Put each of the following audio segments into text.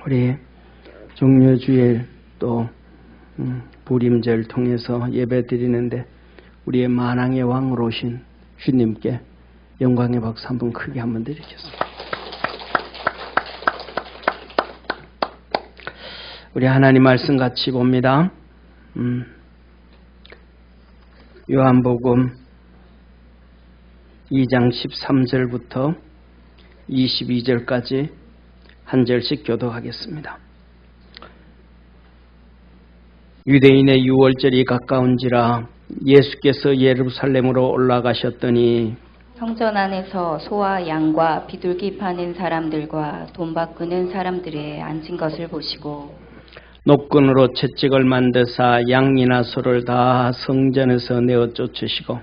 우리 종려주일 또 부림절 통해서 예배 드리는데 우리의 만왕의 왕으로 오신 주님께 영광의 박수 한번 크게 한번 드리겠습니다. 우리 하나님 말씀 같이 봅니다. 요한복음 2장 13절부터 22절까지 한 절씩 교독하겠습니다. 유대인의 유월절이 가까운지라 예수께서 예루살렘으로 올라가셨더니 성전 안에서 소와 양과 비둘기 파는 사람들과 돈 바꾸는 사람들이 앉은 것을 보시고 노끈으로 채찍을 만드사 양이나 소를 다 성전에서 내어 쫓으시고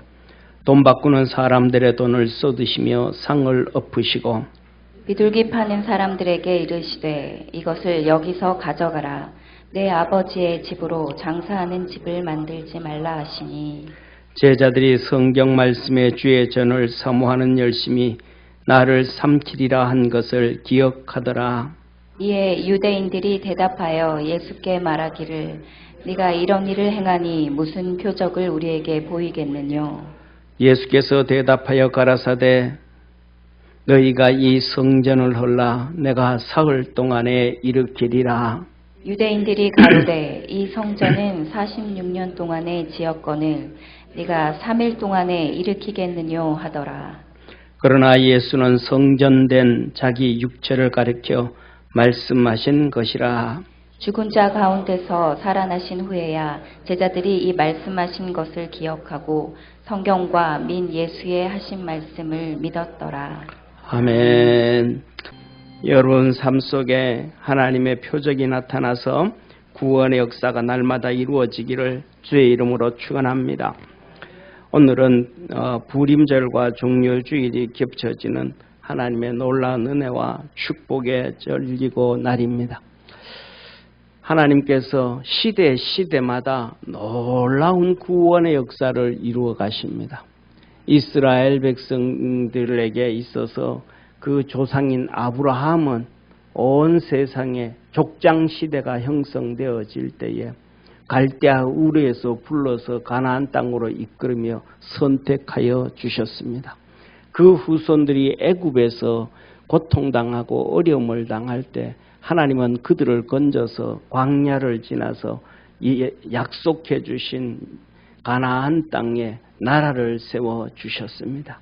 돈 바꾸는 사람들의 돈을 쏟으시며 상을 엎으시고 비둘기 파는 사람들에게 이르시되 이것을 여기서 가져가라. 내 아버지의 집으로 장사하는 집을 만들지 말라 하시니 제자들이 성경 말씀의 주의 전을 사모하는 열심이 나를 삼키리라 한 것을 기억하더라. 이에 유대인들이 대답하여 예수께 말하기를 네가 이런 일을 행하니 무슨 표적을 우리에게 보이겠느뇨. 예수께서 대답하여 가라사대 너희가 이 성전을 헐라 내가 사흘 동안에 일으키리라. 유대인들이 가로되 이 성전은 46년 동안에 지었거늘 네가 3일 동안에 일으키겠느뇨 하더라. 그러나 예수는 성전된 자기 육체를 가리켜 말씀하신 것이라. 죽은 자 가운데서 살아나신 후에야 제자들이 이 말씀하신 것을 기억하고 성경과 민 예수의 하신 말씀을 믿었더라. 아멘. 여러분 삶 속에 하나님의 표적이 나타나서 구원의 역사가 날마다 이루어지기를 주의 이름으로 축원합니다. 오늘은 부림절과 종려주일이 겹쳐지는 하나님의 놀라운 은혜와 축복의 절기고 날입니다. 하나님께서 시대마다 놀라운 구원의 역사를 이루어 가십니다. 이스라엘 백성들에게 있어서 그 조상인 아브라함은 온 세상에 족장 시대가 형성되어질 때에 갈대아 우르에서 불러서 가나안 땅으로 이끌으며 선택하여 주셨습니다. 그 후손들이 애굽에서 고통당하고 어려움을 당할 때 하나님은 그들을 건져서 광야를 지나서 약속해 주신 가나안 땅에 나라를 세워 주셨습니다.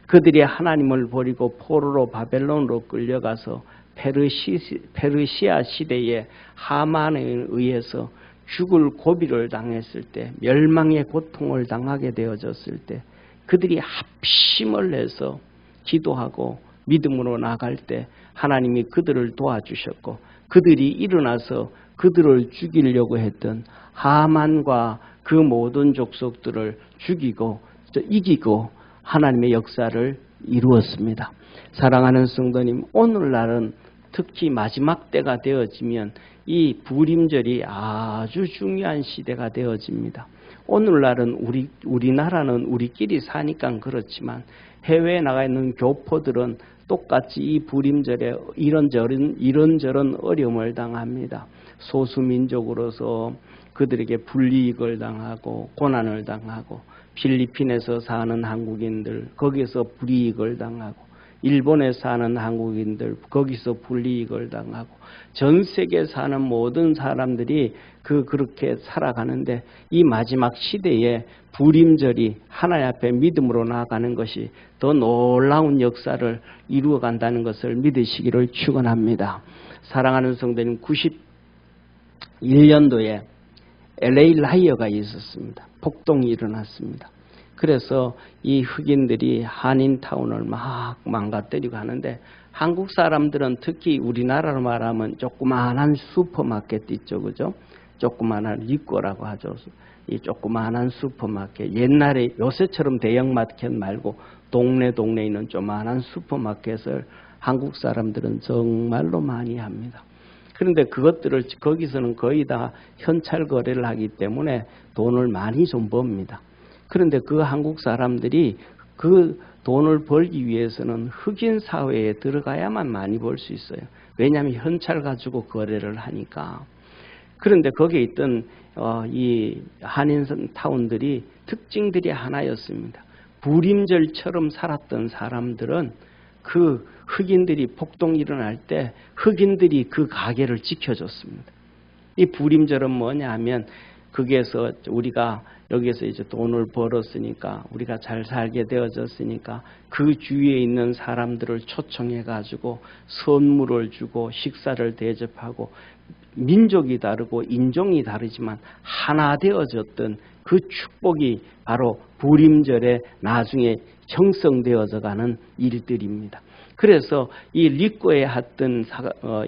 그들이 하나님을 버리고 포로로 바벨론으로 끌려가서 페르시아 시대에 하만에 의해서 죽을 고비를 당했을 때 멸망의 고통을 당하게 되어졌을 때 그들이 합심을 해서 기도하고 믿음으로 나갈 때 하나님이 그들을 도와주셨고 그들이 일어나서 그들을 죽이려고 했던 하만과 그 모든 족속들을 죽이고 이기고 하나님의 역사를 이루었습니다. 사랑하는 성도님, 오늘날은 특히 마지막 때가 되어지면 이 부림절이 아주 중요한 시대가 되어집니다. 오늘날은 우리나라는 우리끼리 사니까 그렇지만 해외에 나가 있는 교포들은 똑같이 이 부림절에 이런저런 어려움을 당합니다. 소수민족으로서 그들에게 불이익을 당하고 고난을 당하고 필리핀에서 사는 한국인들 거기서 불이익을 당하고 일본에 사는 한국인들 거기서 불이익을 당하고 전 세계에 사는 모든 사람들이 그렇게 살아가는데 이 마지막 시대에 부림절이 하나님 앞에 믿음으로 나아가는 것이 더 놀라운 역사를 이루어간다는 것을 믿으시기를 축원합니다. 사랑하는 성도님, 91년도에 LA 라이어가 있었습니다. 폭동이 일어났습니다. 그래서 이 흑인들이 한인타운을 막 망가뜨리고 하는데 한국 사람들은 특히 우리나라로 말하면 조그마한 슈퍼마켓 있죠, 그죠? 조그마한 리코라고 하죠. 이 조그마한 슈퍼마켓. 옛날에 요새처럼 대형마켓 말고 동네에 있는 조그마한 슈퍼마켓을 한국 사람들은 정말로 많이 합니다. 그런데 그것들을 거기서는 거의 다 현찰 거래를 하기 때문에 돈을 많이 좀 법니다. 그런데 그 한국 사람들이 그 돈을 벌기 위해서는 흑인 사회에 들어가야만 많이 벌 수 있어요. 왜냐하면 현찰 가지고 거래를 하니까. 그런데 거기에 있던 이 한인타운들이 특징들이 하나였습니다. 불임절처럼 살았던 사람들은 그 흑인들이 폭동이 일어날 때 흑인들이 그 가게를 지켜줬습니다. 이 불임절은 뭐냐 하면 거기에서 우리가 여기에서 이제 돈을 벌었으니까 우리가 잘 살게 되어졌으니까 그 주위에 있는 사람들을 초청해 가지고 선물을 주고 식사를 대접하고 민족이 다르고 인종이 다르지만 하나 되어졌던 그 축복이 바로 불임절에 나중에 형성되어져 가는 일들입니다. 그래서 이 리꼬에 했던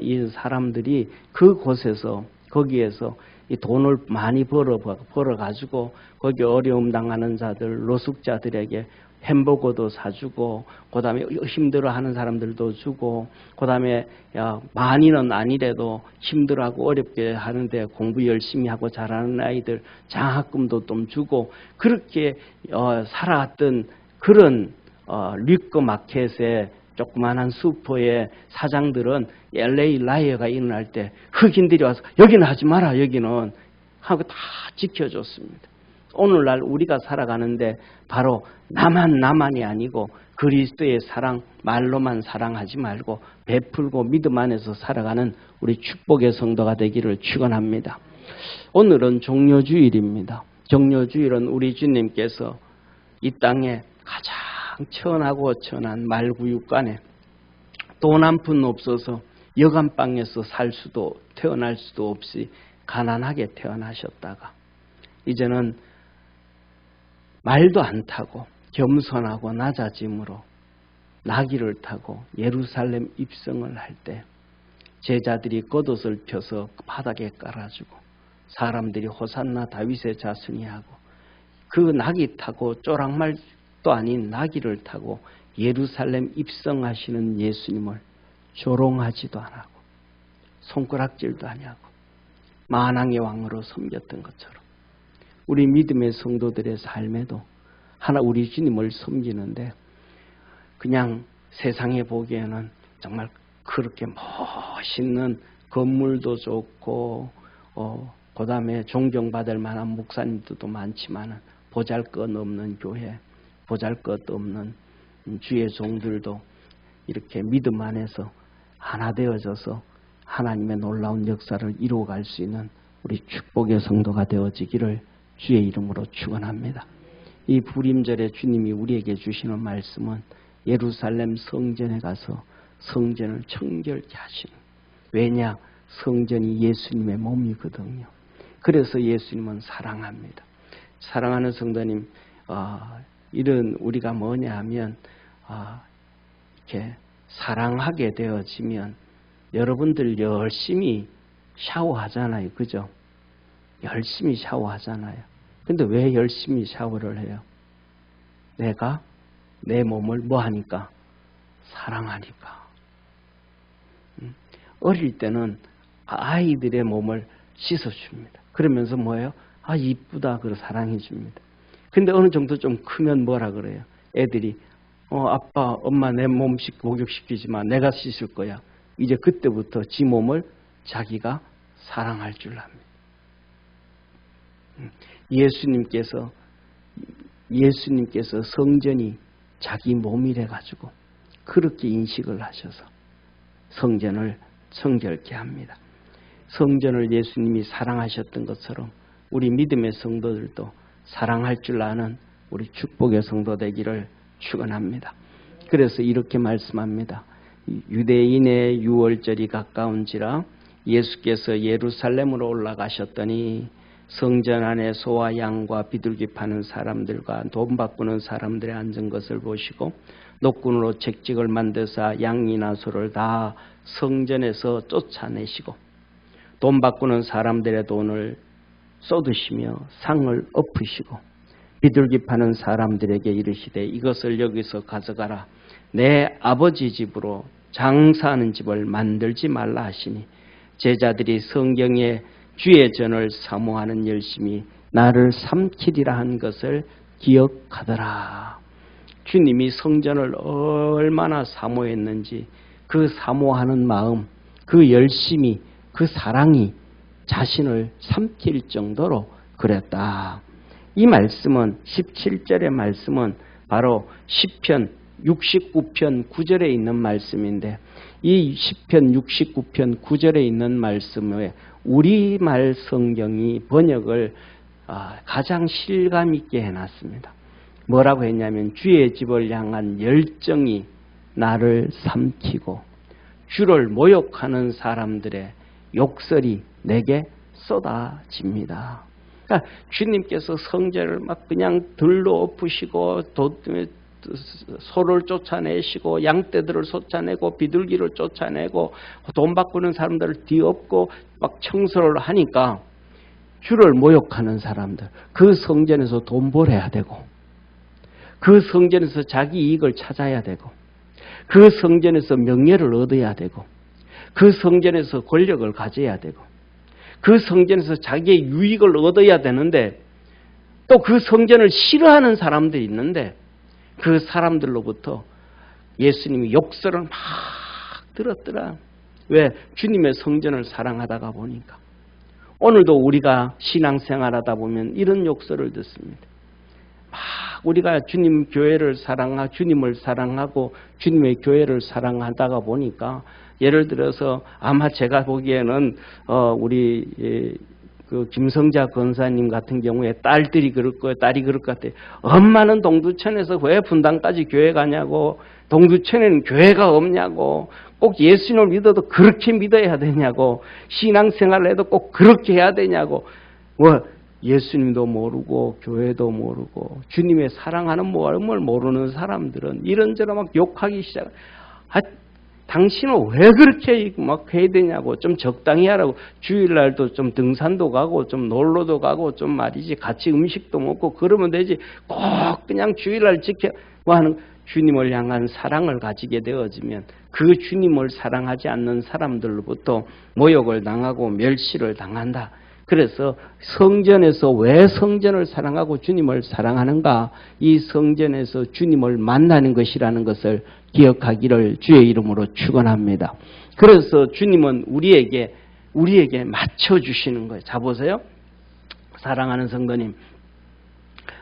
이 사람들이 그곳에서 거기에서 이 돈을 많이 벌어가지고 거기 어려움 당하는 자들, 노숙자들에게 햄버거도 사주고, 그 다음에 힘들어하는 사람들도 주고, 그 다음에 많이는 아니래도 힘들어하고 어렵게 하는데 공부 열심히 하고 잘하는 아이들 장학금도 좀 주고, 그렇게 살아왔던 그런 리코 마켓의 조그만한 슈퍼의 사장들은 LA 라이어가 일어날 때 흑인들이 와서 여기는 하지 마라, 여기는 하고 다 지켜줬습니다. 오늘날 우리가 살아가는데 바로 나만이 아니고 그리스도의 사랑, 말로만 사랑하지 말고 베풀고 믿음 안에서 살아가는 우리 축복의 성도가 되기를 축원합니다. 오늘은 종려주일입니다. 종려주일은 우리 주님께서 이 땅에 가장 천하고 천한 말구육간에 돈 한 푼 없어서 여간방에서 살 수도 태어날 수도 없이 가난하게 태어나셨다가 이제는 말도 안 타고 겸손하고 낮아짐으로 나귀를 타고 예루살렘 입성을 할 때 제자들이 겉옷을 펴서 바닥에 깔아주고 사람들이 호산나 다윗의 자손이 하고 그 나귀 타고 쪼랑말도 아닌 나귀를 타고 예루살렘 입성하시는 예수님을 조롱하지도 않고 손가락질도 아니하고 만왕의 왕으로 섬겼던 것처럼 우리 믿음의 성도들의 삶에도 하나 우리 주님을 섬기는데 그냥 세상에 보기에는 정말 그렇게 멋있는 건물도 좋고 그 다음에 존경받을 만한 목사님들도 많지만 보잘것없는 교회, 보잘것없는 주의 종들도 이렇게 믿음 안에서 하나 되어져서 하나님의 놀라운 역사를 이루어갈 수 있는 우리 축복의 성도가 되어지기를 주의 이름으로 축원합니다. 이 불임절에 주님이 우리에게 주시는 말씀은 예루살렘 성전에 가서 성전을 청결케 하시는, 왜냐? 성전이 예수님의 몸이거든요. 그래서 예수님은 사랑합니다. 사랑하는 성도님, 이런 우리가 뭐냐 하면 이렇게 사랑하게 되어지면 여러분들 열심히 샤워하잖아요. 그죠? 열심히 샤워하잖아요. 근데 왜 열심히 샤워를 해요? 내가 내 몸을 뭐 하니까? 사랑하니까. 어릴 때는 아이들의 몸을 씻어줍니다. 그러면서 뭐예요? 이쁘다 그러 사랑해 줍니다. 근데 어느 정도 좀 크면 뭐라 그래요? 애들이 아빠, 엄마 내 몸 목욕시키지 마. 내가 씻을 거야. 이제 그때부터 지 몸을 자기가 사랑할 줄 압니다. 예수님께서 성전이 자기 몸이래 가지고 그렇게 인식을 하셔서 성전을 청결케 합니다. 성전을 예수님이 사랑하셨던 것처럼 우리 믿음의 성도들도 사랑할 줄 아는 우리 축복의 성도 되기를 축원합니다. 그래서 이렇게 말씀합니다. 유대인의 유월절이 가까운지라 예수께서 예루살렘으로 올라가셨더니 성전 안에 소와 양과 비둘기 파는 사람들과 돈 바꾸는 사람들이 앉은 것을 보시고 노끈으로 채찍을 만드사 양이나 소를 다 성전에서 쫓아내시고 돈 바꾸는 사람들의 돈을 쏟으시며 상을 엎으시고 비둘기 파는 사람들에게 이르시되 이것을 여기서 가져가라. 내 아버지 집으로 장사하는 집을 만들지 말라 하시니 제자들이 성경에 주의 전을 사모하는 열심이 나를 삼키리라 한 것을 기억하더라. 주님이 성전을 얼마나 사모했는지 그 사모하는 마음, 그 열심이, 그 사랑이 자신을 삼킬 정도로 그랬다. 이 말씀은 17절의 말씀은 바로 시편 69편 9절에 있는 말씀인데 이 시편 69편 9절에 있는 말씀에 우리말 성경이 번역을 가장 실감 있게 해놨습니다. 뭐라고 했냐면 주의 집을 향한 열정이 나를 삼키고 주를 모욕하는 사람들의 욕설이 내게 쏟아집니다. 그러니까 주님께서 성전을 막 그냥 들로 엎으시고 소를 쫓아내시고 양떼들을 쫓아내고 비둘기를 쫓아내고 돈 바꾸는 사람들을 뒤엎고 막 청소를 하니까 주를 모욕하는 사람들, 그 성전에서 돈 벌어야 되고 그 성전에서 자기 이익을 찾아야 되고 그 성전에서 명예를 얻어야 되고 그 성전에서 권력을 가져야 되고 그 성전에서 자기의 유익을 얻어야 되는데 또 그 성전을 싫어하는 사람들이 있는데 그 사람들로부터 예수님이 욕설을 막 들었더라. 왜? 주님의 성전을 사랑하다가 보니까. 오늘도 우리가 신앙생활하다 보면 이런 욕설을 듣습니다. 막 우리가 주님 교회를 주님을 사랑하고 주님의 교회를 사랑하다가 보니까 예를 들어서 아마 제가 보기에는 우리 그 김성자 권사님 같은 경우에 딸들이 그럴 거예요. 딸이 그럴 것 같아요. 엄마는 동두천에서 왜 분당까지 교회 가냐고, 동두천에는 교회가 없냐고, 꼭 예수님을 믿어도 그렇게 믿어야 되냐고, 신앙생활을 해도 꼭 그렇게 해야 되냐고, 예수님도 모르고 교회도 모르고 주님의 사랑하는 마음을 모르는 사람들은 이런저런 막 욕하기 시작. 당신은 왜 그렇게 막 해야 되냐고, 좀 적당히 하라고. 주일날도 좀 등산도 가고 좀 놀러도 가고 좀 말이지 같이 음식도 먹고 그러면 되지. 꼭 그냥 주일날 지켜 하는 주님을 향한 사랑을 가지게 되어지면 그 주님을 사랑하지 않는 사람들로부터 모욕을 당하고 멸시를 당한다. 그래서 성전에서 왜 성전을 사랑하고 주님을 사랑하는가? 이 성전에서 주님을 만나는 것이라는 것을 기억하기를 주의 이름으로 축원합니다. 그래서 주님은 우리에게 맞춰주시는 거예요. 자 보세요. 사랑하는 성도님,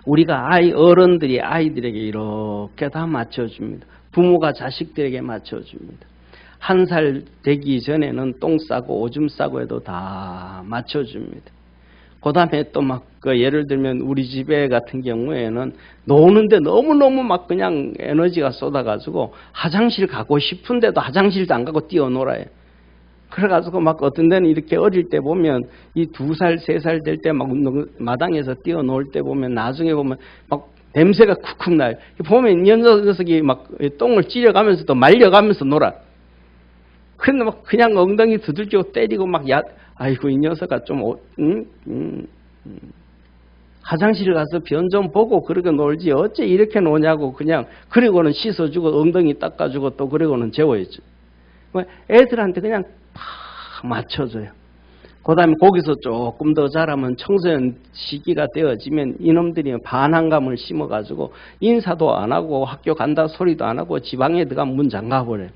우리가 어른들이 아이들에게 이렇게 다 맞춰줍니다. 부모가 자식들에게 맞춰줍니다. 1살 되기 전에는 똥 싸고 오줌 싸고 해도 다 맞춰줍니다. 그 다음에 또 막 예를 들면 우리 집에 같은 경우에는 노는데 너무너무 막 그냥 에너지가 쏟아가지고 화장실 가고 싶은데도 화장실도 안 가고 뛰어놀아요. 그래가지고 막 어떤 데는 이렇게 어릴 때 보면 이 2살, 3살 될 때 막 마당에서 뛰어놀 때 보면 나중에 보면 막 냄새가 쿡쿡 나요. 보면 이 녀석이 막 똥을 찌려가면서도 말려가면서 놀아. 그런데 막 그냥 엉덩이 두들기고 때리고 막 아이고 이 녀석아 좀 화장실 가서 변 좀 보고 그러게 놀지 어째 이렇게 노냐고 그냥 그리고는 씻어주고 엉덩이 닦아주고 또 그리고는 재워야지. 애들한테 그냥 팍 맞춰줘요. 그 다음에 거기서 조금 더 자라면 청소년 시기가 되어지면 이놈들이 반항감을 심어가지고 인사도 안 하고 학교 간다 소리도 안 하고 지방에 들어가면 문 잠가버려요.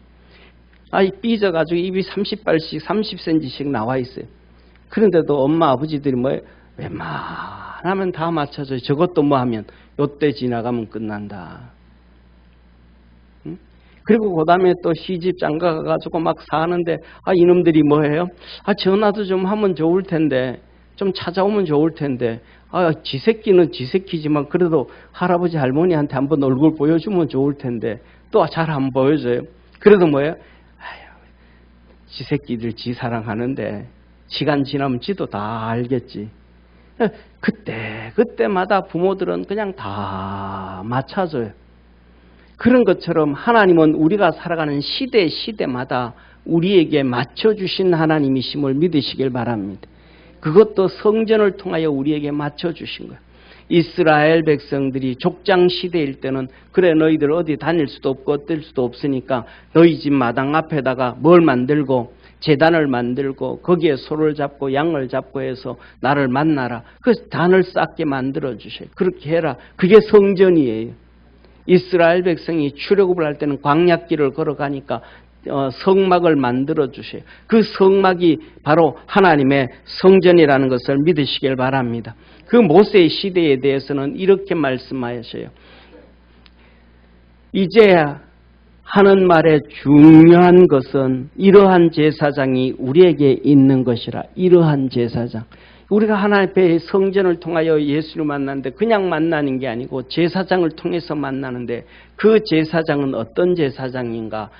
삐져가지고 입이 30발씩 30cm씩 나와 있어요. 그런데도 엄마 아버지들이 웬만하면 다 맞춰줘요. 저것도 하면 요때 지나가면 끝난다. 응? 그리고 그 다음에 또 시집 장가 가가지고 막 사는데 이놈들이 뭐해요? 전화도 좀 하면 좋을 텐데 좀 찾아오면 좋을 텐데 지 새끼는 지 새끼지만 그래도 할아버지 할머니한테 한번 얼굴 보여주면 좋을 텐데 또 잘 안 보여줘요. 그래도 뭐예요? 지 새끼들 지 사랑하는데 시간 지나면 지도 다 알겠지. 그때마다 부모들은 그냥 다 맞춰줘요. 그런 것처럼 하나님은 우리가 살아가는 시대마다 우리에게 맞춰주신 하나님이심을 믿으시길 바랍니다. 그것도 성전을 통하여 우리에게 맞춰주신 거예요. 이스라엘 백성들이 족장 시대일 때는 그래 너희들 어디 다닐 수도 없고 어떨 수도 없으니까 너희 집 마당 앞에다가 뭘 만들고 제단을 만들고 거기에 소를 잡고 양을 잡고 해서 나를 만나라. 그래서 단을 쌓게 만들어 주셔요. 그렇게 해라. 그게 성전이에요. 이스라엘 백성이 출애굽을 할 때는 광야길을 걸어가니까 성막을 만들어 주셔요. 그 성막이 바로 하나님의 성전이라는 것을 믿으시길 바랍니다. 그 모세의 시대에 대해서는 이렇게 말씀하셔요. 이제 하는 말의 중요한 것은 이러한 제사장이 우리에게 있는 것이라. 이러한 제사장. 우리가 하나님 앞에 성전을 통하여 예수를 만나는데 그냥 만나는 게 아니고 제사장을 통해서 만나는데 그 제사장은 어떤 제사장인가?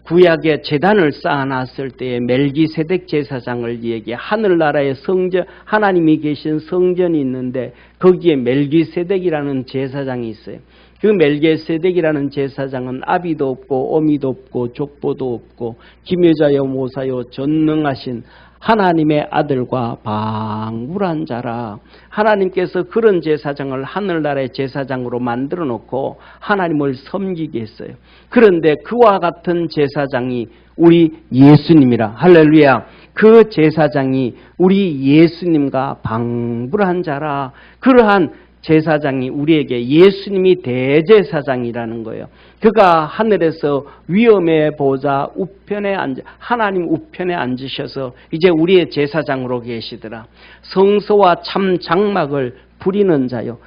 구약의 제단을 쌓아놨을 때에 멜기세덱 제사장을 얘기해. 하늘나라의 성전, 하나님이 계신 성전이 있는데 거기에 멜기세덱이라는 제사장이 있어요. 그 멜기세덱이라는 제사장은 아비도 없고 어미도 없고 족보도 없고 기묘자여 모사여 전능하신 하나님의 아들과 방불한 자라. 하나님께서 그런 제사장을 하늘나라의 제사장으로 만들어 놓고 하나님을 섬기게 했어요. 그런데 그와 같은 제사장이 우리 예수님이라. 할렐루야. 그 제사장이 우리 예수님과 방불한 자라. 그러한 제사장이 우리에게 예수님이 대제사장이라는 거예요. 그가 하늘에서 위엄의 보좌 우편에 하나님 우편에 앉으셔서 이제 우리의 제사장으로 계시더라. 성소와 참 장막을 부리는 자요.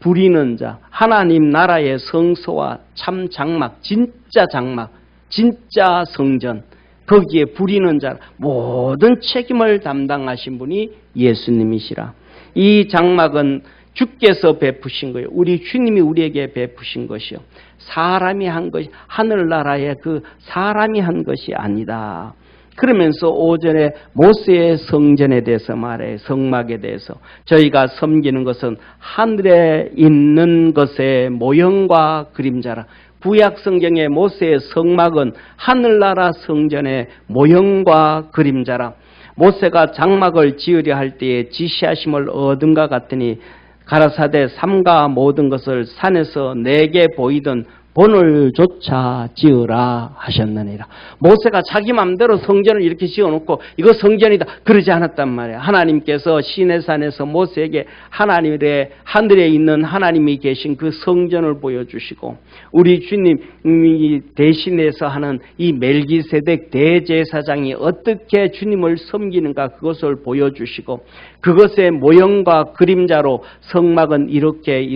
부리는 자. 하나님 나라의 성소와 참 장막, 진짜 장막, 진짜 성전. 거기에 부리는 자. 모든 책임을 담당하신 분이 예수님이시라. 이 장막은 주께서 베푸신 거예요. 우리 주님이 우리에게 베푸신 것이요. 사람이 한 것이, 하늘나라의 그 사람이 한 것이 아니다. 그러면서 오전에 모세의 성전에 대해서 말해, 성막에 대해서. 저희가 섬기는 것은 하늘에 있는 것의 모형과 그림자라. 구약 성경의 모세의 성막은 하늘나라 성전의 모형과 그림자라. 모세가 장막을 지으려 할 때에 지시하심을 얻은가 같으니 가라사대 삼가 모든 것을 산에서 내게 보이던 본을조차 지으라 하셨느니라. 모세가 자기 마음대로 성전을 이렇게 지어놓고 이거 성전이다 그러지 않았단 말이에요. 하나님께서 시내산에서 모세에게 하늘에 있는 하나님이 계신 그 성전을 보여주시고 우리 주님이 대신해서 하는 이 멜기세덱 대제사장이 어떻게 주님을 섬기는가 그것을 보여주시고 그것의 모형과 그림자로 성막은 이렇게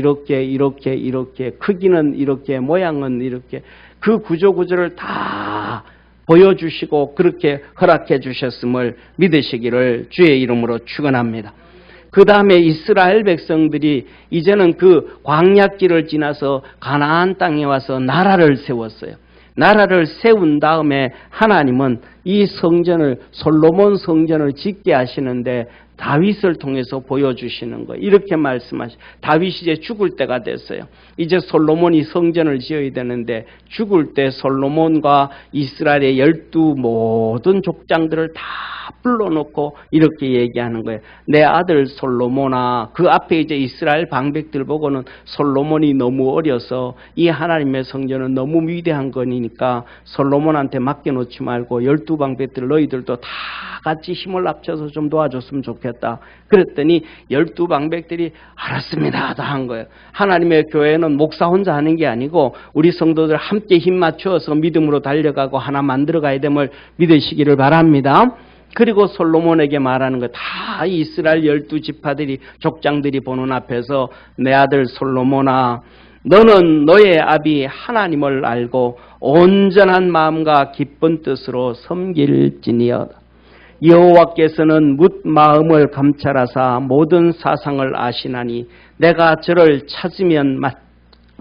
크기는 이렇게 모양은 이렇게 그 구조를 다 보여주시고 그렇게 허락해 주셨음을 믿으시기를 주의 이름으로 축원합니다. 그 다음에 이스라엘 백성들이 이제는 그 광야길을 지나서 가나안 땅에 와서 나라를 세웠어요. 나라를 세운 다음에 하나님은 이 성전을 솔로몬 성전을 짓게 하시는데 다윗을 통해서 보여주시는 거예요. 이렇게 말씀하시죠. 다윗이 이제 죽을 때가 됐어요. 이제 솔로몬이 성전을 지어야 되는데 죽을 때 솔로몬과 이스라엘의 12 모든 족장들을 다 불러놓고 이렇게 얘기하는 거예요. 내 아들 솔로몬아. 그 앞에 이제 이스라엘 방백들 보고는 솔로몬이 너무 어려서 이 하나님의 성전은 너무 위대한 거니까 솔로몬한테 맡겨놓지 말고 12 방백들 너희들도 다 같이 힘을 합쳐서 좀 도와줬으면 좋겠다. 그랬더니 12 방백들이 알았습니다. 다 한 거예요. 하나님의 교회는 목사 혼자 하는 게 아니고 우리 성도들 함께 힘 맞추어서 믿음으로 달려가고 하나 만들어가야 됨을 믿으시기를 바랍니다. 그리고 솔로몬에게 말하는 거 다 이스라엘 12지파들이 족장들이 보는 앞에서 내 아들 솔로몬아 너는 너의 아비 하나님을 알고 온전한 마음과 기쁜 뜻으로 섬길지니어다. 여호와께서는 뭇 마음을 감찰하사 모든 사상을 아시나니 내가 저를 찾으면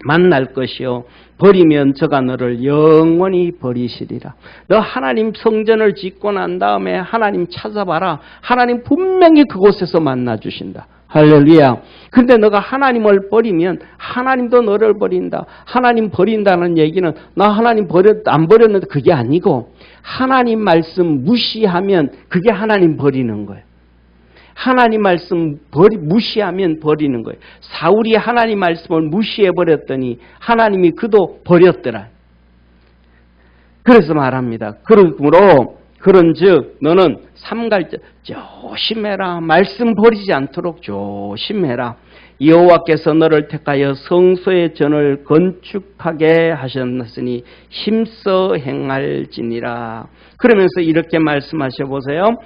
만날 것이요 버리면 저가 너를 영원히 버리시리라. 너 하나님 성전을 짓고 난 다음에 하나님 찾아봐라. 하나님 분명히 그곳에서 만나주신다. 할렐루야. 근데 너가 하나님을 버리면 하나님도 너를 버린다. 하나님 버린다는 얘기는 나 하나님 안 버렸는데 그게 아니고 하나님 말씀 무시하면 그게 하나님 버리는 거예요. 하나님 말씀 무시하면 버리는 거예요. 사울이 하나님 말씀을 무시해버렸더니 하나님이 그도 버렸더라. 그래서 말합니다. 그러므로 그런즉 너는 삼갈 때 조심해라. 말씀 버리지 않도록 조심해라. 여호와께서 너를 택하여 성소의 전을 건축하게 하셨으니 힘써 행할지니라. 그러면서 이렇게 말씀하셔 보세요.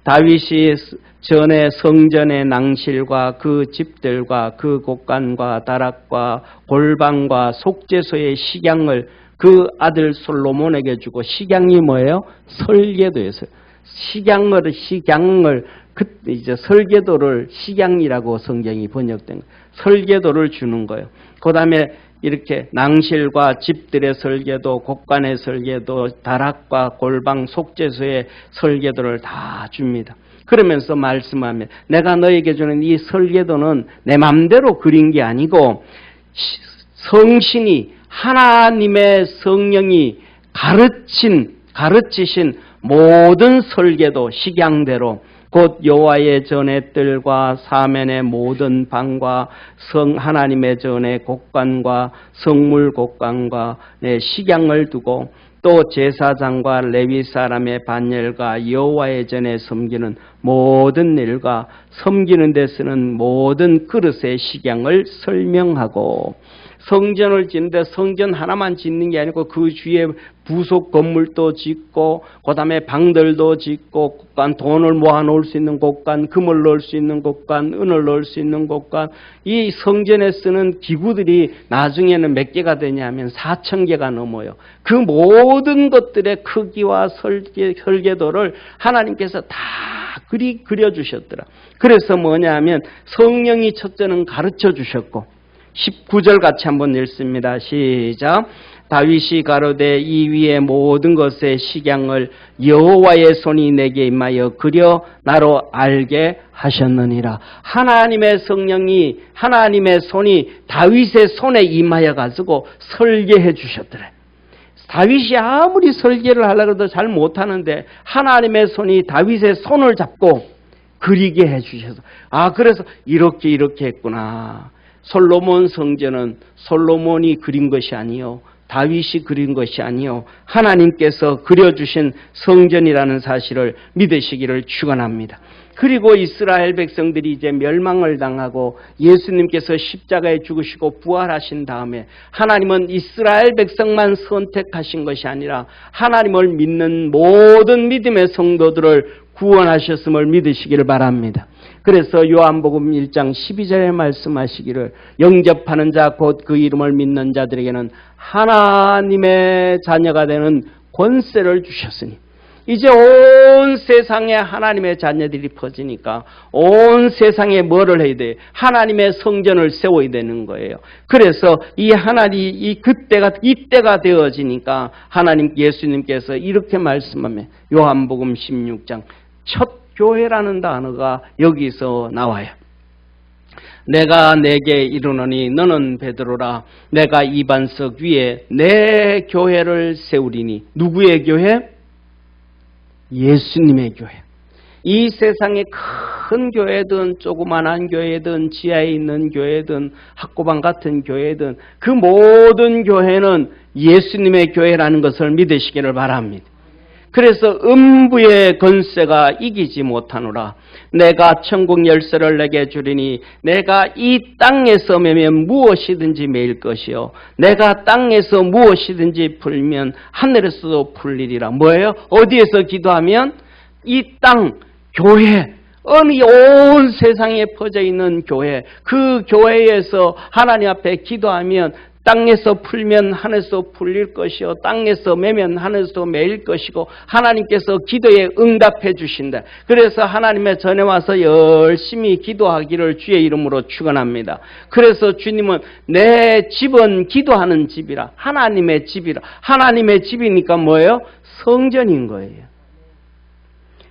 다윗이 전에 성전의 낭실과 그 집들과 그 곡간과 다락과 골방과 속죄소의 식양을 그 아들 솔로몬에게 주고, 식양이 뭐예요? 설계도였어요. 식양을 그때 이제 설계도를 식양이라고 성경이 번역된 거예요. 설계도를 주는 거예요. 그 다음에 이렇게 낭실과 집들의 설계도, 곡간의 설계도, 다락과 골방, 속죄소의 설계도를 다 줍니다. 그러면서 말씀하면 내가 너에게 주는 이 설계도는 내 맘대로 그린 게 아니고 성신이 하나님의 성령이 가르치신 모든 설계도 식양대로 곧 여호와의 전의 뜰과 사면의 모든 방과 하나님의 전의 곡간과 성물 곡간과 식양을 두고 또 제사장과 레위 사람의 반열과 여호와의 전에 섬기는 모든 일과 섬기는 데 쓰는 모든 그릇의 식양을 설명하고, 성전을 짓는데 성전 하나만 짓는 게 아니고 그 주위에 부속 건물도 짓고 그 다음에 방들도 짓고 곡간, 돈을 모아놓을 수 있는 곡간, 금을 넣을 수 있는 곡간, 은을 넣을 수 있는 곡간, 이 성전에 쓰는 기구들이 나중에는 몇 개가 되냐면 4,000개가 넘어요. 그 모든 것들의 크기와 설계도를 하나님께서 다 그려주셨더라. 그래서 뭐냐 하면 성령이 첫째는 가르쳐 주셨고, 19절 같이 한번 읽습니다. 시작. 다윗이 가로되 이 위의 모든 것의 식양을 여호와의 손이 내게 임하여 그려 나로 알게 하셨느니라. 하나님의 성령이, 하나님의 손이 다윗의 손에 임하여 가지고 설계해 주셨더래. 다윗이 아무리 설계를 하려고 해도 잘 못하는데 하나님의 손이 다윗의 손을 잡고 그리게 해 주셔서, 그래서 이렇게 했구나. 솔로몬 성전은 솔로몬이 그린 것이 아니요, 다윗이 그린 것이 아니요, 하나님께서 그려주신 성전이라는 사실을 믿으시기를 축원합니다. 그리고 이스라엘 백성들이 이제 멸망을 당하고 예수님께서 십자가에 죽으시고 부활하신 다음에 하나님은 이스라엘 백성만 선택하신 것이 아니라 하나님을 믿는 모든 믿음의 성도들을 구원하셨음을 믿으시기를 바랍니다. 그래서 요한복음 1장 12절에 말씀하시기를 영접하는 자 곧 그 이름을 믿는 자들에게는 하나님의 자녀가 되는 권세를 주셨으니, 이제 온 세상에 하나님의 자녀들이 퍼지니까 온 세상에 뭐를 해야 돼요? 하나님의 성전을 세워야 되는 거예요. 그래서 이때가 되어지니까 하나님 예수님께서 이렇게 말씀하면 요한복음 16장 첫 교회라는 단어가 여기서 나와요. 내가 내게 이르노니 너는 베드로라. 내가 이 반석 위에 내 교회를 세우리니. 누구의 교회? 예수님의 교회. 이 세상의 큰 교회든 조그만한 교회든 지하에 있는 교회든 학고방 같은 교회든 그 모든 교회는 예수님의 교회라는 것을 믿으시기를 바랍니다. 그래서 음부의 권세가 이기지 못하노라. 내가 천국 열쇠를 내게 주리니 내가 이 땅에서 매면 무엇이든지 매일 것이요 내가 땅에서 무엇이든지 풀면 하늘에서도 풀리리라. 뭐예요? 어디에서 기도하면? 이 땅, 교회, 어느 온 세상에 퍼져 있는 교회, 그 교회에서 하나님 앞에 기도하면 땅에서 풀면 하늘에서 풀릴 것이요 땅에서 매면 하늘에서 매일 것이고 하나님께서 기도에 응답해 주신다. 그래서 하나님의 전에 와서 열심히 기도하기를 주의 이름으로 축원합니다. 그래서 주님은 내 집은 기도하는 집이라, 하나님의 집이라. 하나님의 집이니까 뭐예요? 성전인 거예요.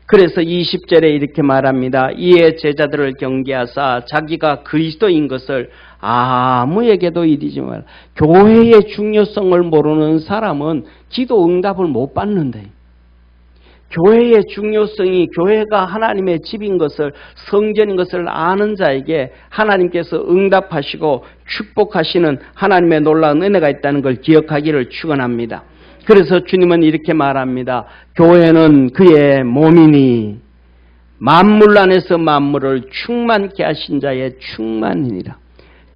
그래서 20절에 이렇게 말합니다. 이에 제자들을 경계하사 자기가 그리스도인 것을 아무에게도 이르지 마라. 교회의 중요성을 모르는 사람은 기도 응답을 못 받는데, 교회의 중요성이, 교회가 하나님의 집인 것을, 성전인 것을 아는 자에게 하나님께서 응답하시고 축복하시는 하나님의 놀라운 은혜가 있다는 걸 기억하기를 축원합니다. 그래서 주님은 이렇게 말합니다. 교회는 그의 몸이니 만물 안에서 만물을 충만케 하신 자의 충만이니라.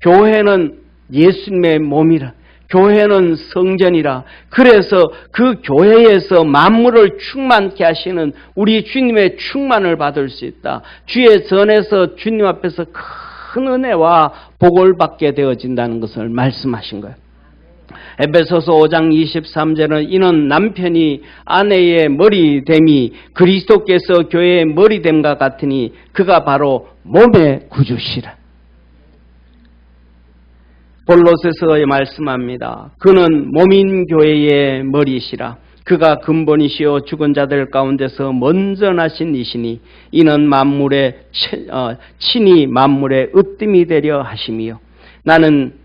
교회는 예수님의 몸이라. 교회는 성전이라. 그래서 그 교회에서 만물을 충만케 하시는 우리 주님의 충만을 받을 수 있다. 주의 전에서 주님 앞에서 큰 은혜와 복을 받게 되어진다는 것을 말씀하신 거예요. 에베소서 5장 23절은 이는 남편이 아내의 머리됨이 그리스도께서 교회의 머리됨과 같으니 그가 바로 몸의 구주시라. 골로새서에 말씀합니다. 그는 몸인 교회의 머리시라. 그가 근본이시요 죽은 자들 가운데서 먼저 나신 이시니 이는 만물의 친히 만물의 으뜸이 되려 하심이요. 나는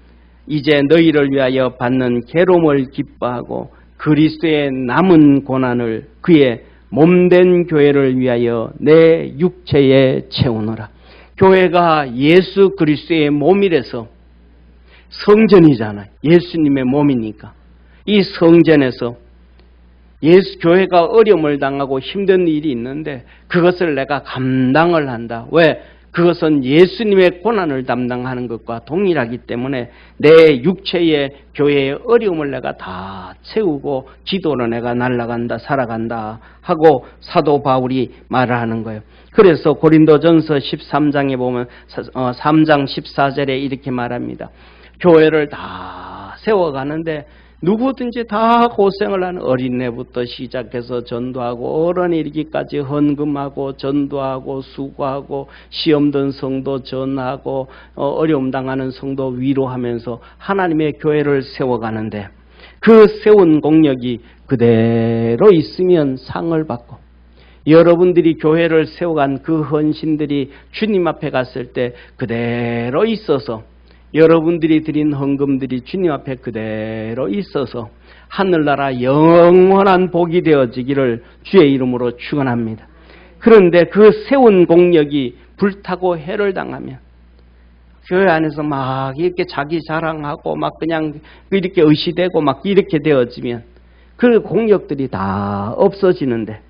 이제 너희를 위하여 받는 괴로움을 기뻐하고 그리스도의 남은 고난을 그의 몸된 교회를 위하여 내 육체에 채우노라. 교회가 예수 그리스도의 몸이라서 성전이잖아요. 예수님의 몸이니까. 이 성전에서 교회가 어려움을 당하고 힘든 일이 있는데 그것을 내가 감당을 한다. 왜? 그것은 예수님의 고난을 담당하는 것과 동일하기 때문에 내 육체의 교회의 어려움을 내가 다 채우고 기도로 내가 날아간다, 살아간다 하고 사도 바울이 말을 하는 거예요. 그래서 고린도전서 13장에 보면 3장 14절에 이렇게 말합니다. 교회를 다 세워가는데 누구든지 다 고생을 하는 어린애부터 시작해서 전도하고 어른이 이르기까지 헌금하고 전도하고 수고하고 시험 든 성도 전하고 어려움 당하는 성도 위로하면서 하나님의 교회를 세워가는데 그 세운 공력이 그대로 있으면 상을 받고 여러분들이 교회를 세워간 그 헌신들이 주님 앞에 갔을 때 그대로 있어서 여러분들이 드린 헌금들이 주님 앞에 그대로 있어서 하늘나라 영원한 복이 되어지기를 주의 이름으로 축원합니다. 그런데 그 세운 공력이 불타고 해를 당하면 교회 안에서 막 이렇게 자기 자랑하고 막 그냥 이렇게 의시되고 막 이렇게 되어지면 그 공력들이 다 없어지는데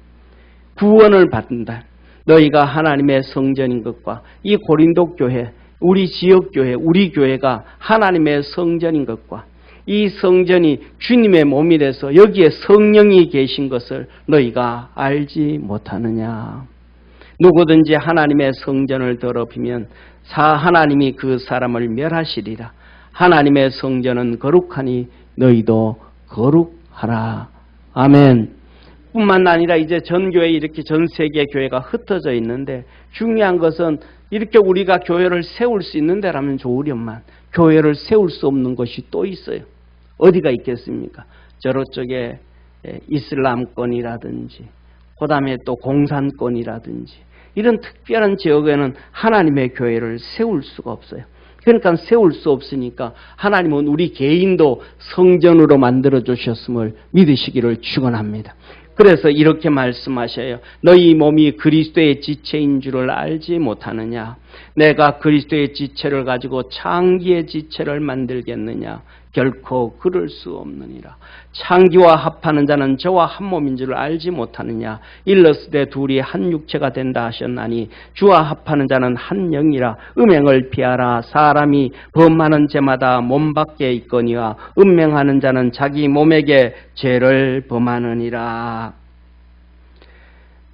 구원을 받는다. 너희가 하나님의 성전인 것과 이 고린도 교회 우리 지역교회, 우리 교회가 하나님의 성전인 것과 이 성전이 주님의 몸이 돼서 여기에 성령이 계신 것을 너희가 알지 못하느냐. 누구든지 하나님의 성전을 더럽히면 하나님이 그 사람을 멸하시리라. 하나님의 성전은 거룩하니 너희도 거룩하라. 아멘. 뿐만 아니라 이제 전교회 이렇게 전 세계 교회가 흩어져 있는데 중요한 것은 이렇게 우리가 교회를 세울 수 있는 데라면 좋으련만 교회를 세울 수 없는 것이 또 있어요. 어디가 있겠습니까? 저쪽에 이슬람권이라든지 그 다음에 또 공산권이라든지 이런 특별한 지역에는 하나님의 교회를 세울 수가 없어요. 그러니까 세울 수 없으니까 하나님은 우리 개인도 성전으로 만들어 주셨음을 믿으시기를 축원합니다. 그래서 이렇게 말씀하셔요. 너희 몸이 그리스도의 지체인 줄을 알지 못하느냐. 내가 그리스도의 지체를 가지고 창기의 지체를 만들겠느냐. 결코 그럴 수 없느니라. 창기와 합하는 자는 저와 한 몸인 줄을 알지 못하느냐. 일러스되 둘이 한 육체가 된다 하셨나니 주와 합하는 자는 한 영이라. 음행을 피하라. 사람이 범하는 죄마다 몸 밖에 있거니와 음행하는 자는 자기 몸에게 죄를 범하느니라.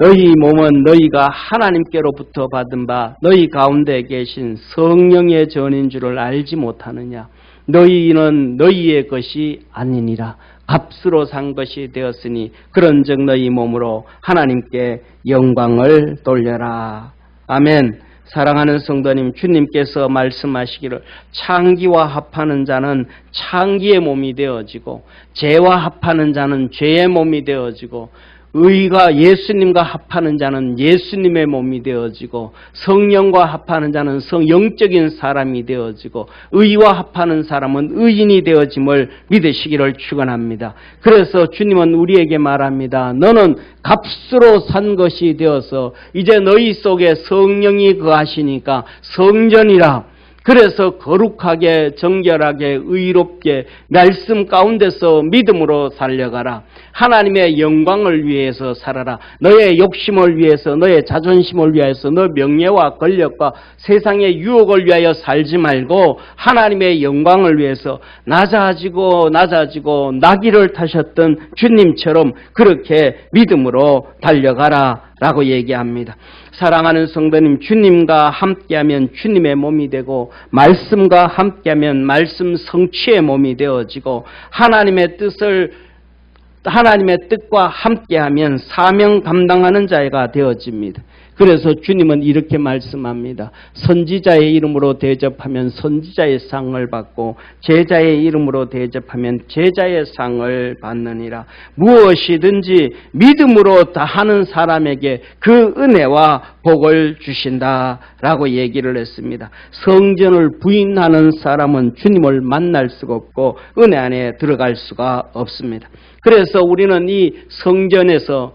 너희 몸은 너희가 하나님께로부터 받은 바 너희 가운데 계신 성령의 전인 줄을 알지 못하느냐. 너희는 너희의 것이 아니니라. 값으로 산 것이 되었으니 그런즉 너희 몸으로 하나님께 영광을 돌려라. 아멘. 사랑하는 성도님, 주님께서 말씀하시기를 창기와 합하는 자는 창기의 몸이 되어지고 죄와 합하는 자는 죄의 몸이 되어지고 의가 예수님과 합하는 자는 예수님의 몸이 되어지고 성령과 합하는 자는 영적인 사람이 되어지고 의와 합하는 사람은 의인이 되어짐을 믿으시기를 축원합니다. 그래서 주님은 우리에게 말합니다. 너는 값으로 산 것이 되어서 이제 너희 속에 성령이 거하시니까 성전이라. 그래서 거룩하게 정결하게 의롭게 말씀 가운데서 믿음으로 살려가라. 하나님의 영광을 위해서 살아라. 너의 욕심을 위해서, 너의 자존심을 위해서, 너 명예와 권력과 세상의 유혹을 위하여 살지 말고 하나님의 영광을 위해서 낮아지고 나귀를 타셨던 주님처럼 그렇게 믿음으로 달려가라 라고 얘기합니다. 사랑하는 성도님, 주님과 함께하면 주님의 몸이 되고 말씀과 함께하면 말씀 성취의 몸이 되어지고 하나님의 뜻과 함께하면 사명 감당하는 자가 되어집니다. 그래서 주님은 이렇게 말씀합니다. 선지자의 이름으로 대접하면 선지자의 상을 받고 제자의 이름으로 대접하면 제자의 상을 받느니라. 무엇이든지 믿음으로 다하는 사람에게 그 은혜와 복을 주신다라고 얘기를 했습니다. 성전을 부인하는 사람은 주님을 만날 수가 없고 은혜 안에 들어갈 수가 없습니다. 그래서 우리는 이 성전에서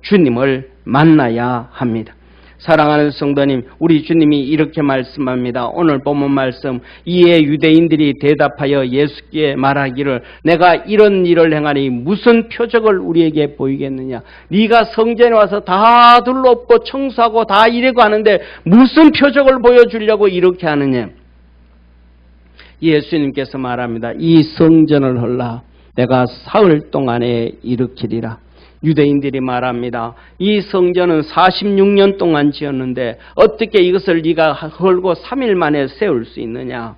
주님을 만나야 합니다. 사랑하는 성도님, 우리 주님이 이렇게 말씀합니다. 오늘 본문 말씀, 이에 유대인들이 대답하여 예수께 말하기를 내가 이런 일을 행하니 무슨 표적을 우리에게 보이겠느냐. 네가 성전에 와서 다 둘러엎고 청소하고 다 이래고 하는데 무슨 표적을 보여주려고 이렇게 하느냐. 예수님께서 말합니다. 이 성전을 헐라 내가 사흘 동안에 일으키리라. 유대인들이 말합니다. 이 성전은 46년 동안 지었는데 어떻게 이것을 네가 헐고 3일 만에 세울 수 있느냐.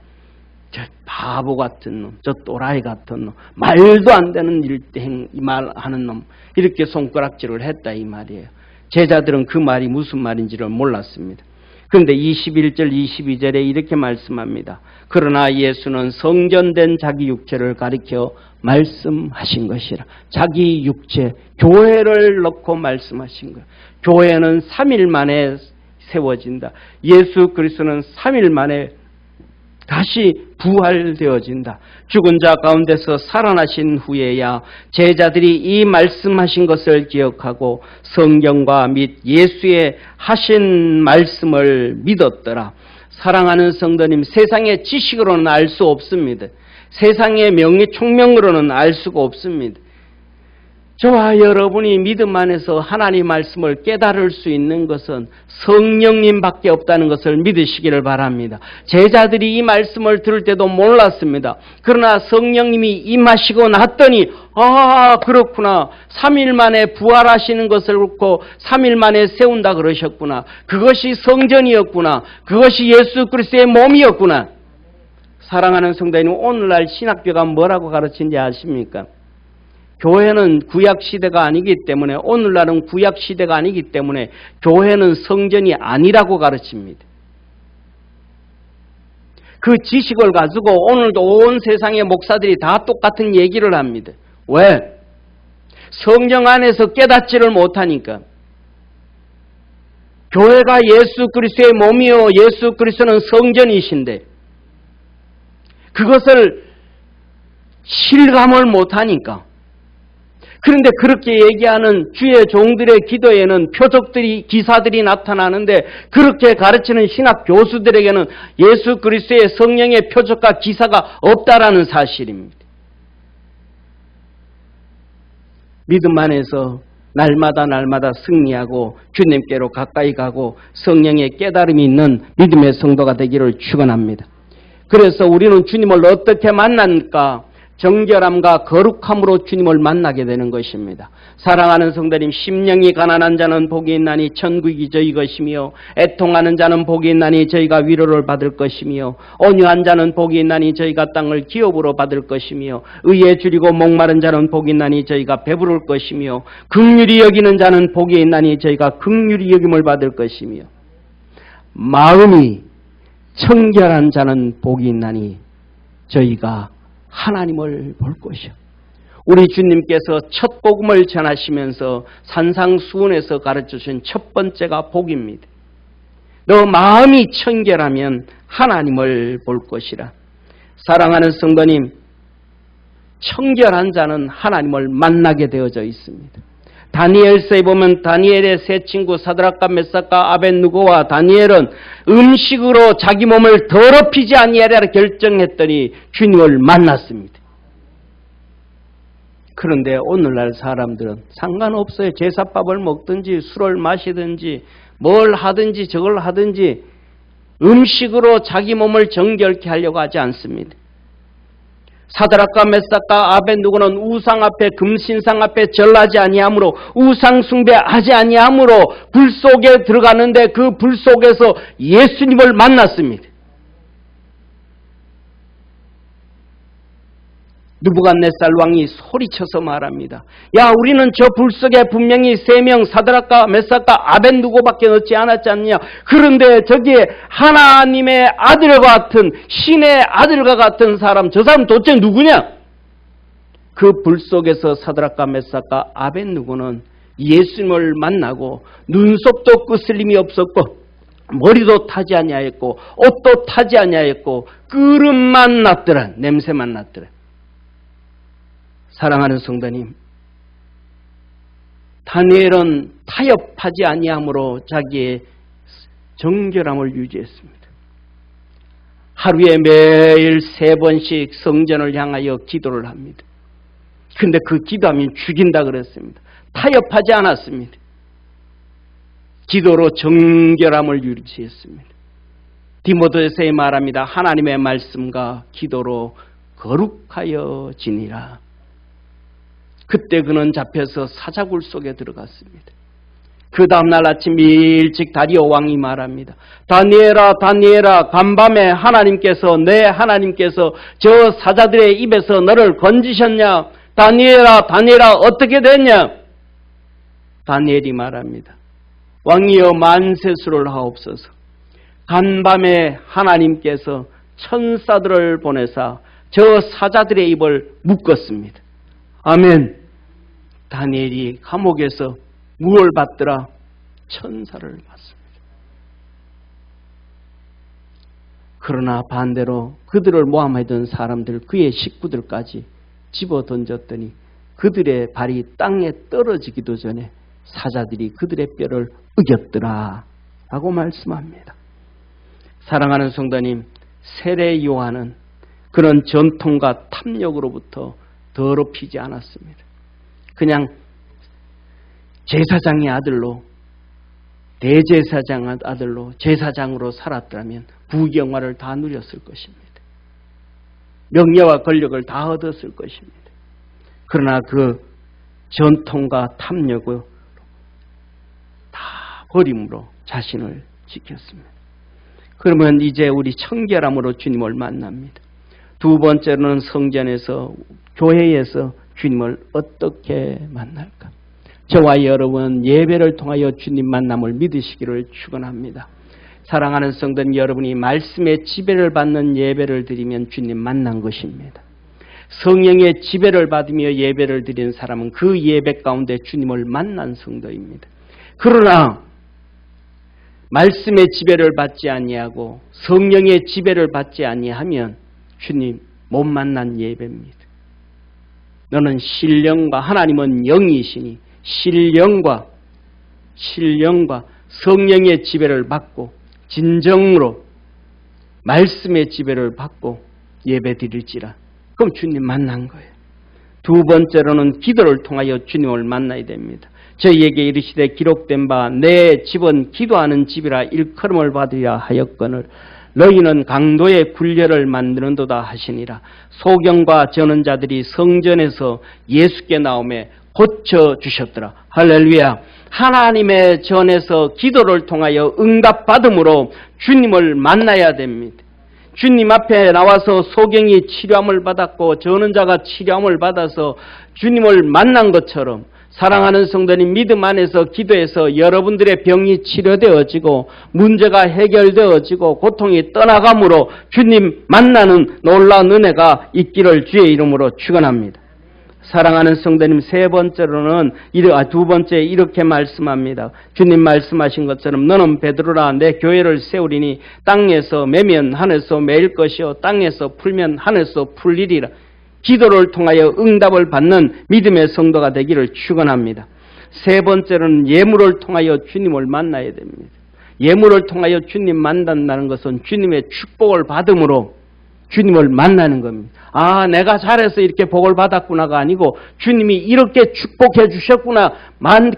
저 바보 같은 놈, 저 또라이 같은 놈, 말도 안 되는 말하는 놈, 이렇게 손가락질을 했다 이 말이에요. 제자들은 그 말이 무슨 말인지를 몰랐습니다. 그런데 21절 22절에 이렇게 말씀합니다. 그러나 예수는 성전된 자기 육체를 가리켜 말씀하신 것이라. 자기 육체, 교회를 넣고 말씀하신 거예요. 교회는 3일 만에 세워진다. 예수 그리스도는 3일 만에 다시 부활되어진다. 죽은 자 가운데서 살아나신 후에야 제자들이 이 말씀하신 것을 기억하고 성경과 및 예수의 하신 말씀을 믿었더라. 사랑하는 성도님, 세상의 지식으로는 알 수 없습니다. 세상의 총명으로는 알 수가 없습니다. 저와 여러분이 믿음 안에서 하나님 말씀을 깨달을 수 있는 것은 성령님밖에 없다는 것을 믿으시기를 바랍니다. 제자들이 이 말씀을 들을 때도 몰랐습니다. 그러나 성령님이 임하시고 났더니 그렇구나. 3일 만에 부활하시는 것을 그렇고 3일 만에 세운다 그러셨구나. 그것이 성전이었구나. 그것이 예수 그리스도의 몸이었구나. 사랑하는 성도님, 오늘날 신학교가 뭐라고 가르치는지 아십니까? 교회는 구약시대가 아니기 때문에, 오늘날은 구약시대가 아니기 때문에 교회는 성전이 아니라고 가르칩니다. 그 지식을 가지고 오늘도 온 세상의 목사들이 다 똑같은 얘기를 합니다. 왜? 성경 안에서 깨닫지를 못하니까. 교회가 예수 그리스도의 몸이요 예수 그리스도는 성전이신데 그것을 실감을 못하니까. 그런데 그렇게 얘기하는 주의 종들의 기도에는 표적들이, 기사들이 나타나는데 그렇게 가르치는 신학 교수들에게는 예수 그리스도의 성령의 표적과 기사가 없다라는 사실입니다. 믿음 안에서 날마다 승리하고 주님께로 가까이 가고 성령의 깨달음이 있는 믿음의 성도가 되기를 축원합니다. 그래서 우리는 주님을 어떻게 만납니까? 정결함과 거룩함으로 주님을 만나게 되는 것입니다. 사랑하는 성도님, 심령이 가난한 자는 복이 있나니 천국이 저희 것이며 애통하는 자는 복이 있나니 저희가 위로를 받을 것이며 온유한 자는 복이 있나니 저희가 땅을 기업으로 받을 것이며 의에 줄이고 목마른 자는 복이 있나니 저희가 배부를 것이며 긍휼히 여기는 자는 복이 있나니 저희가 긍휼히 여김을 받을 것이며 마음이 청결한 자는 복이 있나니 저희가 하나님을 볼 것이요. 우리 주님께서 첫 복음을 전하시면서 산상수훈에서 가르쳐주신 첫 번째가 복입니다. 너 마음이 청결하면 하나님을 볼 것이라. 사랑하는 성도님, 청결한 자는 하나님을 만나게 되어져 있습니다. 다니엘서에 보면 다니엘의 세 친구 사드락과 메삭과 아벳느고와 다니엘은 음식으로 자기 몸을 더럽히지 아니하리라 결정했더니 주님을 만났습니다. 그런데 오늘날 사람들은 상관없어요. 제사밥을 먹든지 술을 마시든지 뭘 하든지 저걸 하든지 음식으로 자기 몸을 정결케 하려고 하지 않습니다. 사드락과 메삭과 아벳느고는 우상 앞에 금신상 앞에 절하지 아니하므로 우상 숭배하지 아니하므로 불 속에 들어가는데 그 불 속에서 예수님을 만났습니다. 느부갓네살 왕이 소리쳐서 말합니다. 야, 우리는 저 불 속에 분명히 3명 사드락과 메삭과 아벳느고밖에 넣지 않았지 않느냐. 그런데 저기에 하나님의 아들과 같은 신의 아들과 같은 사람, 저 사람 도대체 누구냐? 그 불 속에서 사드락과 메삭과 아벳느고는 예수님을 만나고 눈썹도 끄슬림이 없었고 머리도 타지 아니하였고 옷도 타지 아니하였고 끓음만 났더라. 냄새만 났더라. 사랑하는 성도님, 다니엘은 타협하지 아니함으로 자기의 정결함을 유지했습니다. 하루에 매일 3번씩 성전을 향하여 기도를 합니다. 그런데 그 기도하면 죽인다 그랬습니다. 타협하지 않았습니다. 기도로 정결함을 유지했습니다. 디모데서에 말합니다. 하나님의 말씀과 기도로 거룩하여 지니라. 그때 그는 잡혀서 사자굴 속에 들어갔습니다. 그 다음날 아침 일찍 다리오 왕이 말합니다. 다니엘아, 다니엘아, 간밤에 하나님께서 내 하나님께서 저 사자들의 입에서 너를 건지셨냐? 다니엘아, 다니엘아, 어떻게 됐냐? 다니엘이 말합니다. 왕이여 만세수를 하옵소서. 간밤에 하나님께서 천사들을 보내사 저 사자들의 입을 묶었습니다. 아멘. 다니엘이 감옥에서 무엇을 받더라? 천사를 받습니다. 그러나 반대로 그들을 모함하던 사람들, 그의 식구들까지 집어 던졌더니 그들의 발이 땅에 떨어지기도 전에 사자들이 그들의 뼈를 으겼더라 라고 말씀합니다. 사랑하는 성도님, 세례 요한은 그런 전통과 탐욕으로부터 더럽히지 않았습니다. 그냥 제사장의 아들로, 대제사장 아들로 제사장으로 살았다면 부귀영화를 다 누렸을 것입니다. 명예와 권력을 다 얻었을 것입니다. 그러나 그 전통과 탐욕을 다 버림으로 자신을 지켰습니다. 그러면 이제 우리 청결함으로 주님을 만납니다. 두 번째로는 성전에서, 교회에서 주님을 어떻게 만날까? 저와 여러분 예배를 통하여 주님 만남을 믿으시기를 축원합니다. 사랑하는 성도님, 여러분이 말씀의 지배를 받는 예배를 드리면 주님 만난 것입니다. 성령의 지배를 받으며 예배를 드리는 사람은 그 예배 가운데 주님을 만난 성도입니다. 그러나 말씀의 지배를 받지 아니하고 성령의 지배를 받지 아니하면 주님 못 만난 예배입니다. 너는 신령과, 하나님은 영이시니 신령과 성령의 지배를 받고 진정으로 말씀의 지배를 받고 예배 드릴지라. 그럼 주님 만난 거예요. 두 번째로는 기도를 통하여 주님을 만나야 됩니다. 저희에게 이르시되 기록된 바 내 집은 기도하는 집이라 일컬음을 받으려 하였거늘 너희는 강도의 굴려를 만드는도다 하시니라. 소경과 전언자들이 성전에서 예수께 나오매 고쳐주셨더라. 할렐루야. 하나님의 전에서 기도를 통하여 응답받음으로 주님을 만나야 됩니다. 주님 앞에 나와서 소경이 치료함을 받았고 전언자가 치료함을 받아서 주님을 만난 것처럼 사랑하는 성도님, 믿음 안에서 기도해서 여러분들의 병이 치료되어지고 문제가 해결되어지고 고통이 떠나감으로 주님 만나는 놀라운 은혜가 있기를 주의 이름으로 축원합니다. 사랑하는 성도님, 두 번째 이렇게 말씀합니다. 주님 말씀하신 것처럼 너는 베드로라 내 교회를 세우리니 땅에서 매면 하늘에서 매일 것이요 땅에서 풀면 하늘에서 풀리리라. 기도를 통하여 응답을 받는 믿음의 성도가 되기를 축원합니다. 세 번째로는 예물을 통하여 주님을 만나야 됩니다. 예물을 통하여 주님 만난다는 것은 주님의 축복을 받음으로 주님을 만나는 겁니다. 아, 내가 잘해서 이렇게 복을 받았구나가 아니고 주님이 이렇게 축복해 주셨구나,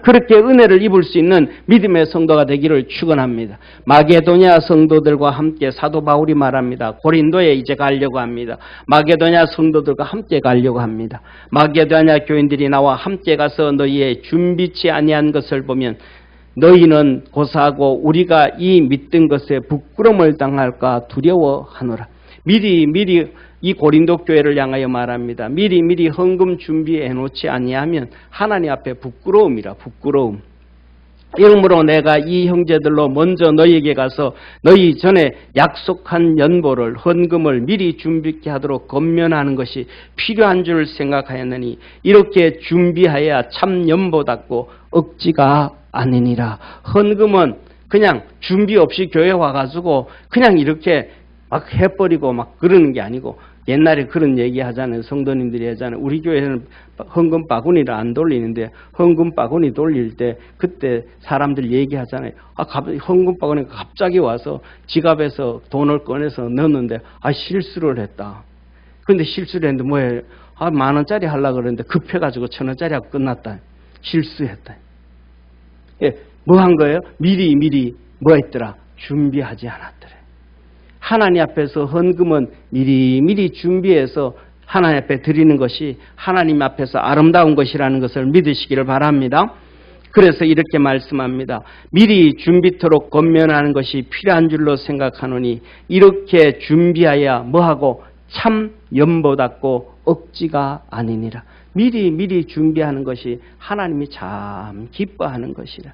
그렇게 은혜를 입을 수 있는 믿음의 성도가 되기를 축원합니다. 마게도냐 성도들과 함께 사도 바울이 말합니다. 고린도에 이제 가려고 합니다. 마게도냐 성도들과 함께 가려고 합니다. 마게도냐 교인들이 나와 함께 가서 너희의 준비치 아니한 것을 보면 너희는 고사하고 우리가 이 믿던 것에 부끄러움을 당할까 두려워하노라. 미리 이 고린도 교회를 향하여 말합니다. 미리 헌금 준비해 놓지 아니하면 하나님 앞에 부끄러움이라, 부끄러움. 이러므로 내가 이 형제들로 먼저 너희에게 가서 너희 전에 약속한 연보를, 헌금을 미리 준비케 하도록 권면하는 것이 필요한 줄 생각하였느니 이렇게 준비하여야 참 연보답고 억지가 아니니라. 헌금은 그냥 준비 없이 교회 와가지고 그냥 이렇게 막 해버리고 막 그러는 게 아니고, 옛날에 그런 얘기 하잖아요. 성도님들이 하잖아요. 우리 교회는 헌금 바구니를 안 돌리는데 헌금 바구니 돌릴 때 그때 사람들 얘기하잖아요. 헌금 바구니가 갑자기 와서 지갑에서 돈을 꺼내서 넣었는데 실수를 했다. 근데 실수를 했는데 뭐예요? 10,000원짜리 하려고 그랬는데 급해가지고 1,000원짜리 하고 끝났다. 실수했다. 예, 뭐 한 거예요? 미리 뭐 했더라? 준비하지 않았더래. 하나님 앞에서 헌금은 미리 준비해서 하나님 앞에 드리는 것이 하나님 앞에서 아름다운 것이라는 것을 믿으시기를 바랍니다. 그래서 이렇게 말씀합니다. 미리 준비토록 권면하는 것이 필요한 줄로 생각하노니 이렇게 준비하여 뭐하고 참 연보답고 억지가 아니니라. 미리 준비하는 것이 하나님이 참 기뻐하는 것이라.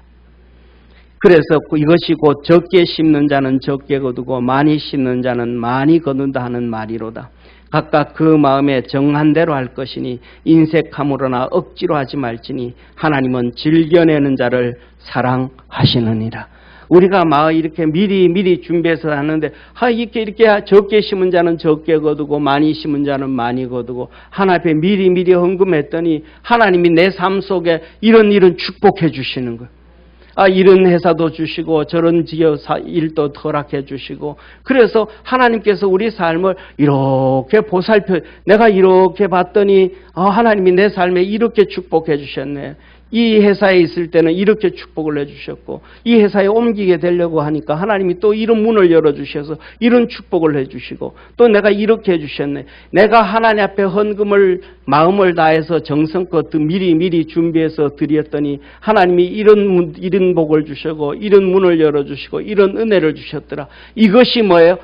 그래서 이것이 곧 적게 심는 자는 적게 거두고 많이 심는 자는 많이 거둔다 하는 말이로다. 각각 그 마음에 정한 대로 할 것이니 인색함으로나 억지로 하지 말지니 하나님은 즐겨내는 자를 사랑하시느니라. 우리가 막 이렇게 미리 준비해서 하는데 이렇게 적게 심은 자는 적게 거두고 많이 심은 자는 많이 거두고 하나님 앞에 미리 헌금했더니 하나님이 내 삶 속에 이런 축복해 주시는 거예요. 이런 회사도 주시고 저런 지역 일도 허락해 주시고, 그래서 하나님께서 우리 삶을 이렇게 보살펴, 내가 이렇게 봤더니 하나님이 내 삶에 이렇게 축복해 주셨네. 이 회사에 있을 때는 이렇게 축복을 해주셨고 이 회사에 옮기게 되려고 하니까 하나님이 또 이런 문을 열어주셔서 이런 축복을 해주시고 또 내가 이렇게 해주셨네. 내가 하나님 앞에 헌금을 마음을 다해서 정성껏 미리 준비해서 드렸더니 하나님이 이런 복을 주시고 이런 문을 열어주시고 이런 은혜를 주셨더라. 이것이 뭐예요?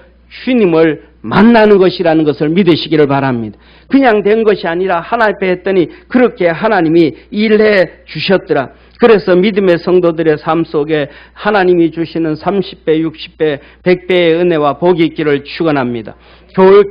주님을 만나는 것이라는 것을 믿으시기를 바랍니다. 그냥 된 것이 아니라 하나님 앞에 했더니 그렇게 하나님이 일해 주셨더라. 그래서 믿음의 성도들의 삶 속에 하나님이 주시는 30배, 60배, 100배의 은혜와 복이 있기를 축원합니다.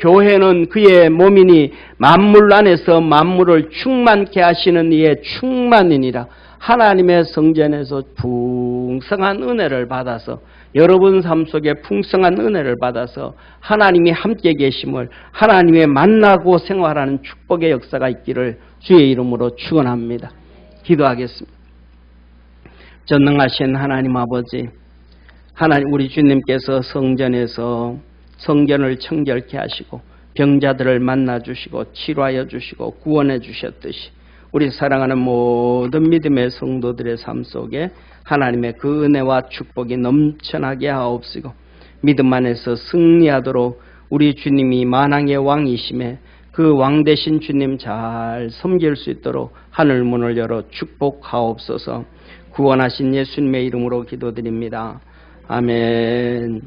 교회는 그의 몸이니 만물 안에서 만물을 충만케 하시는 이의 충만이니라. 하나님의 성전에서 풍성한 은혜를 받아서 여러분 삶 속에 풍성한 은혜를 받아서 하나님이 함께 계심을 하나님의 만나고 생활하는 축복의 역사가 있기를 주의 이름으로 축원합니다. 기도하겠습니다. 전능하신 하나님 아버지, 하나님 우리 주님께서 성전에서 성전을 청결케 하시고 병자들을 만나 주시고 치료하여 주시고 구원해 주셨듯이 우리 사랑하는 모든 믿음의 성도들의 삶 속에 하나님의 그 은혜와 축복이 넘쳐나게 하옵시고 믿음 안에서 승리하도록 우리 주님이 만왕의 왕이심에 그 왕 되신 주님 잘 섬길 수 있도록 하늘 문을 열어 축복하옵소서. 구원하신 예수님의 이름으로 기도드립니다. 아멘.